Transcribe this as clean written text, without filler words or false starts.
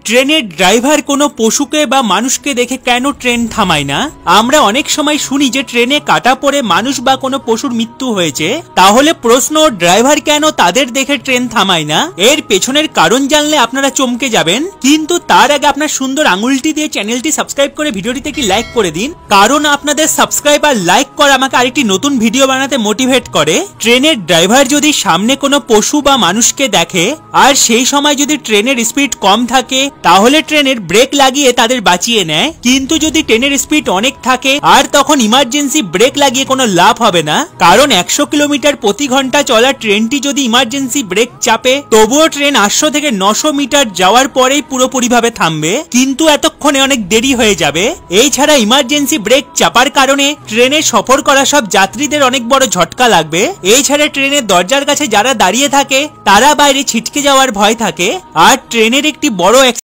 ট্রেনের ড্রাইভার কোনো পশুকে বা মানুষকে দেখে কেন ট্রেন থামায় না? আমরা অনেক সময় শুনি যে ট্রেনে কাটা পড়ে মানুষ বা কোনো পশুর মৃত্যু হয়েছে। তাহলে প্রশ্ন, ড্রাইভার কেন তাদের দেখে ট্রেন থামায় না? এর পেছনের কারণ জানলে আপনারা চমকে যাবেন। কিন্তু তার আগে আপনার সুন্দর আঙুলটি দিয়ে চ্যানেলটি সাবস্ক্রাইব করে ভিডিওটিতে একটি লাইক করে দিন, কারণ আপনাদের সাবস্ক্রাইব আর লাইক করা আমাকে আরেকটি নতুন ভিডিও বানাতে মোটিভেট করে। ট্রেনের ড্রাইভার যদি সামনে কোনো পশু বা মানুষকে দেখে আর সেই সময় যদি ট্রেনের স্পিড কম থাকে, তাহলে ট্রেনের ব্রেক লাগিয়ে তাদের বাঁচিয়ে নেয়। কিন্তু যদি ট্রেনের স্পিড অনেক থাকে আর তখন ইমার্জেন্সি ব্রেক লাগিয়ে কোনো লাভ হবে না, কারণ 100 কিলোমিটার প্রতি ঘন্টা চলা ট্রেনটি যদি ইমার্জেন্সি ব্রেক চাপে, তবুও ট্রেন 800 থেকে 900 মিটার যাওয়ার পরেই পুরোপুরিভাবে থামবে, কিন্তু এতক্ষণে অনেক দেরি হয়ে যাবে। এছাড়া ইমার্জেন্সি ব্রেক চাপার কারণে ট্রেনে সফর করা সব যাত্রীদের অনেক বড় ঝটকা লাগবে। এছাড়া ট্রেনের দরজার কাছে যারা দাঁড়িয়ে থাকে তারা বাইরে ছিটকে যাওয়ার ভয় থাকে, আর ট্রেনের একটি বড়